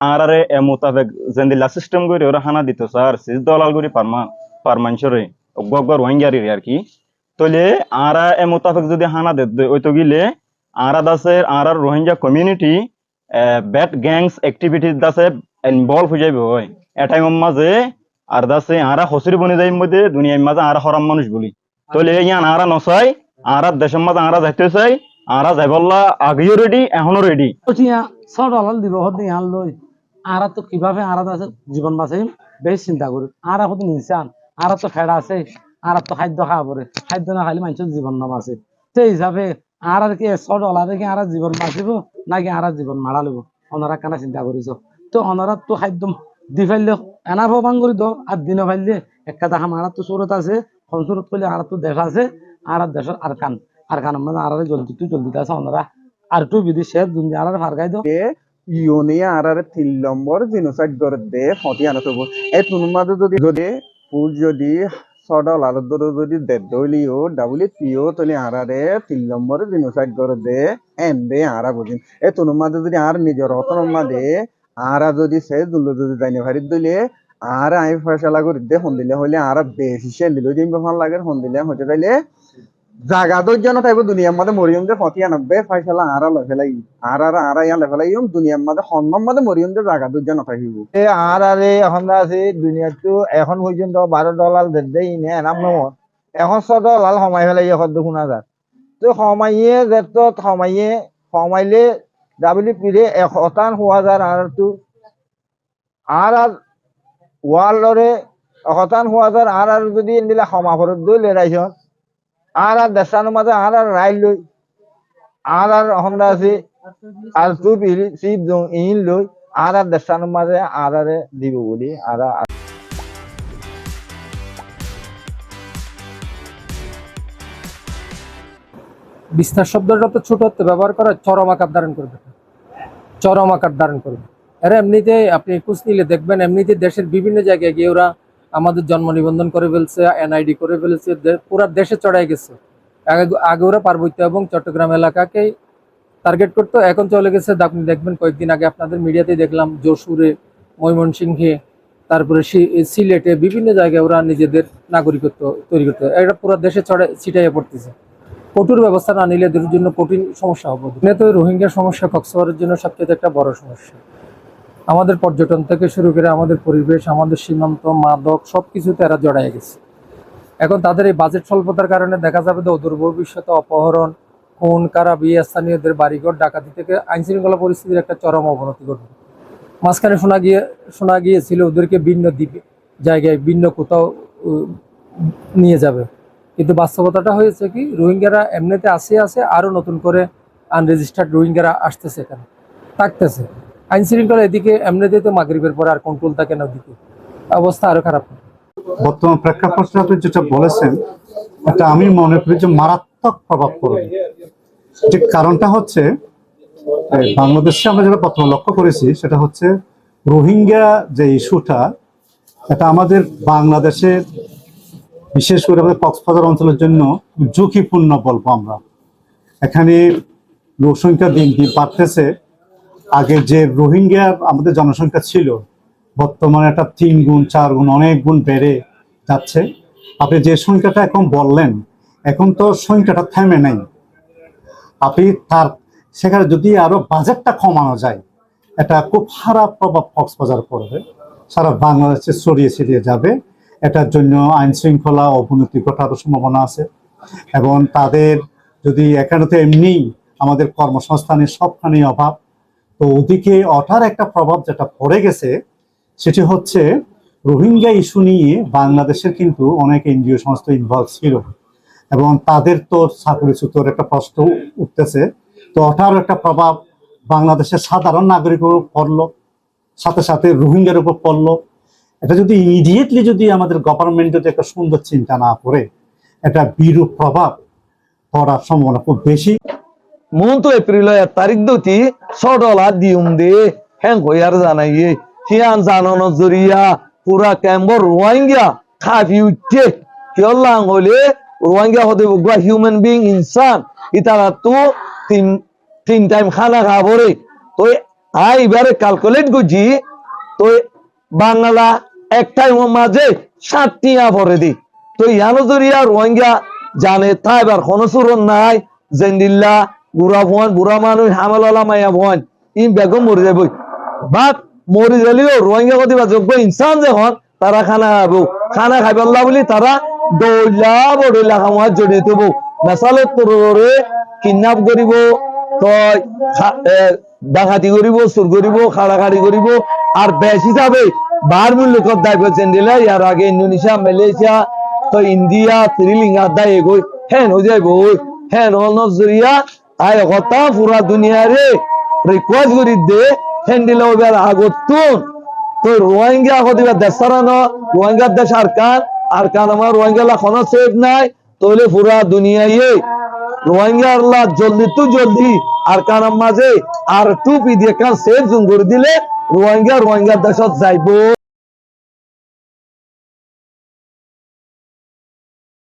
আরারে এ মোতাবেক জেন্দিলা সিস্টেম করে ওরা হানা দিত স্যার সিজ দলাল করে পারমানসরে গগর ওয়াঙ্গারি আর কি তলে আরা এ মোতাবেক যদি হানা দে ওই তো গিলে আরা দাসে আরার Rohingya community bad gangs activities দাসে ইনভলভ হয়ে যাবে হয় এ টাইমের মাঝে আর দাসে আরা হসির বনে যাই মধ্যে দুনিয়ার মাঝে আরা হরাম মানুষ বলি তলে ইয়ান আরা নসাই আরা দেশের মাঝে আরা যাইতে চাই আরা যাইবল্লা আগেও রেডি এখনো রেডি ছোট আলাল দিব হতে ইয়ান লই আরা তো কিভাবে আরা আছে জীবন বাঁচাই বেশ চিন্তা করি আরা হতে নিচান আরা তো ফেড়া আছে আরা তো খাদ্য খাওয়া পরে খাদ্য না খাইলে মানুষের জীবন না বাঁচে সেই হিসাবে আর কি ছোট আলাদা কি আরা জীবন বাঁচিব নাকি আরা জীবন মারা লব ওনারা কেন চিন্তা করিস তো ওনারা তো খাদ্য দি ফেললে এনা ভবান করি দো আর দিন ফেললে একটা দেখা মারা তো সুরত আছে সুরত করলে আর তো দেশ আছে আর দেশের আর কান মানে আর জলদি আছে ওনারা আর একটু বিদেশে দুনিয়া আর ফারগাই দো ইউনিয়া আরারে 3 নম্বর জিনোসাইড করে দে ফটি আনা তো এ তুনুমাদে যদি ফুল যদি সডল আর যদি দে দলিও ডাব্লিউপিও তলি আরারে 3 নম্বর জিনোসাইড করে দে এন্ডে আরা বুঝিন এ তুনুমাদে যদি আর নিজের অতনমাদে আরা যদি সে দুলো যদি যাইনে ভারি দলে আর আই ফয়সালা করে দে হন দিলে হইলে আর বেশি সে দিল যে ভাল লাগে হন দিলে হতে তাইলে জাগা দর্জন থাকবে দুনিয়ার মধ্যে মরিয়ম যে ফটিয়া নব্বে ফাইসালা আরা লেফেলাই আর ইয়া লেফেলাই দুনিয়ার মধ্যে সন্মান মধ্যে মরিয়ম যে জাগা দর্জন থাকিব আর আরে এখন আছে দুনিয়াতো এখন পর্যন্ত $12 দেই নে নাম নম্বর এখন $6 সময় ফেলাই এখন দেখুন হাজার তো সময়ে যেত সমাইলে ডাব্লিউপি রে 1,000 আর তো আর ওয়ার্ল্ডরে 1,000 আর যদি দিলা সমাপরত দইলে রাইছন আর দেশানোর মাঝে আর রাইল লই আর হন্দা আছে আর তুই সিপ ইন লই আর দেশানোর মাঝে আর দিব বলি আর বিস্তার শব্দটা তো ছোট হতে ব্যবহার করা চরম আকার ধারণ করবে চরম আকার ধারণ করবে এরা এমনিতে আপনি খোঁজ নিলে দেখবেন এমনিতে দেশের বিভিন্ন জায়গায় গিয়ে ওরা আমাদের জন্ম নিবন্ধন করে ফেলছে এনআইডি করে ফেলছে পুরো দেশে চড়াই গেছে আগে ওরা পার্বত্য এবং চট্টগ্রাম এলাকাকেই টার্গেট করতো এখন চলে গেছে আপনি দেখবেন কয়েকদিন আগে আপনাদের মিডিয়াতেই দেখলাম যশোরে ময়মনসিংহে তারপরে সিলেটে বিভিন্ন জায়গায় ওরা নিজেদের নাগরিকত্ব তৈরি করতে এটা পুরো দেশে ছিটাইয়ে পড়তেছে কঠোর ব্যবস্থা না নিলে এদের জন্য কঠিন সমস্যা হবে তো রোহিঙ্গা সমস্যা কক্সবাজারের জন্য সবচেয়ে একটা বড় সমস্যা আমাদের পর্যটন থেকে শুরু করে আমাদের পরিবেশ আমাদের সীমান্ত মাদক সবকিছুতে এরা জড়াই গেছে এখন তাদের এই বাজেট স্বল্পতার কারণে দেখা যাবে যে অদূর ভবিষ্যতে অপহরণ খুন কারাবি স্থানীয়দের বাড়িঘর ডাকাতি থেকে আইন শৃঙ্খলা পরিস্থিতির একটা চরম অবনতি ঘটবে মাঝখানে শোনা গিয়েছিল ওদেরকে ভিন্ন দ্বীপে জায়গায় ভিন্ন কোথাও নিয়ে যাবে কিন্তু বাস্তবতাটা হয়েছে কি রোহিঙ্গারা এমনিতে আছে আরো নতুন করে আনরেজিস্টার্ড রোহিঙ্গারা আসতেছে এখানে থাকতেছে আইন শৃঙ্খলা এদিকে এমনিতে তো মাগরিবের পরে আর কন্ট্রোল থাকে না ওদিকে অবস্থা আরো খারাপ বর্তমান প্রেক্ষাপটে আপনি যেটা বলেছেন এটা আমি মনে করি যে মারাত্মক প্রভাব পড়বে যে কারণটা হচ্ছে বাংলাদেশে আমরা যেটা বর্তমানে লক্ষ্য করেছি সেটা হচ্ছে রোহিঙ্গা যে ইস্যুটা এটা আমাদের বাংলাদেশের বিশেষ করে আমাদের কক্সবাজার অঞ্চলের জন্য ঝুঁকিপূর্ণ বলবো আমরা এখানে লোকসংখ্যা দিন দিন বাড়তেছে আগে যে রোহিঙ্গা আমাদের জনসংখ্যা ছিল বর্তমানে একটা 3 গুণ 4 গুণ অনেক গুণ বেড়ে যাচ্ছে আপনি যে সংখ্যাটা এখন বললেন এখন তো সংখ্যাটা থেমে নাই আপনি তার সেখানে যদি আরো বাজেটটা কমানো যায় এটা খুব খারাপ প্রভাব কক্সবাজার পড়বে সারা বাংলাদেশে ছড়িয়ে ছিটিয়ে যাবে এটার জন্য আইন শৃঙ্খলা অবনতি ঘটার সম্ভাবনা আছে এবং তাদের যদি এখানে তো এমনি আমাদের কর্মসংস্থানের সবখানে অভাব তো ওদিকে ওঠার একটা প্রভাব যেটা পড়ে গেছে সেটি হচ্ছে রোহিঙ্গা ইস্যু নিয়ে বাংলাদেশের কিন্তু অনেক এনজিও সংস্থা ইনভলভ ছিল এবং তাদের তো চাকরিচ্যুতর একটা প্রশ্ন উঠতেছে তো ওঠার একটা প্রভাব বাংলাদেশের সাধারণ নাগরিকের উপর পড়লো সাথে সাথে রোহিঙ্গার উপর পড়লো এটা যদি ইমিডিয়েটলি যদি আমাদের গভর্নমেন্ট যদি একটা সুন্দর চিন্তা না করে এটা বিরূপ প্রভাব পড়ার সম্ভাবনা খুব বেশি মূলত এপ্রিল 1 তারিখ দুটি $6 দিউম দে হ্যাং হইয়ার জানাইয়ে হিয়ান জানানো জরিয়া পুরা ক্যাম্বর রোহিঙ্গা খাবি উঠছে কেলাং হলে রোহিঙ্গা হতে বগুয়া হিউম্যান বিং ইনসান ইতারা তো তিন টাইম খানা খাবরে তো এবারে ক্যালকুলেট করছি তো বাংলা একটাই মাঝে 60 পরে দি তো ইয়ানো জরিয়া রোহিঙ্গা জানে তাই এবার কোনো সুরন নাই জেন্দিল্লা বুড়া ভন বুড়া মানুষ হামালা মায়া ভন ইন বেগম মরে যাবো বাট মরে গেলেও রোহিঙ্গা কতিবা যোগ্য ইনসান যখন তারা খানা খাবো খানা খাইবাল্লা বলি তারা দৌলা খামার জড়িয়ে দেবো মেসালত তোরে কিডন্যাপ করিব তো ডাকাতি করিব চুর করিব খাড়াখাড়ি করিব আর বেশ হিসাবে বার মূল্য কর দায় করছেন দিলে ইয়ার আগে ইন্দোনেশিয়া মালয়েশিয়া তো ইন্ডিয়া শ্রীলঙ্কা দায় এগোই হ্যাঁ হয়ে যাইব হ্যাঁ নজরিয়া আয় কথা পুরা দুনিয়ারে রিকোয়েস্ট করি দে হ্যান্ডিল হইবার আগতুন তো রোহিঙ্গা হদিবা দেশারানো রোহিঙ্গার দেশ আর কান আমার রোহিঙ্গা কোনো সেফ নাই তাহলে পুরা দুনিয়ায় রোহিঙ্গা আল্লাহ জলদি তো জলদি আর কান মাঝে আর টুপি দিয়ে কান সেফ জুন করে দিলে রোহিঙ্গা দেশত যাইব।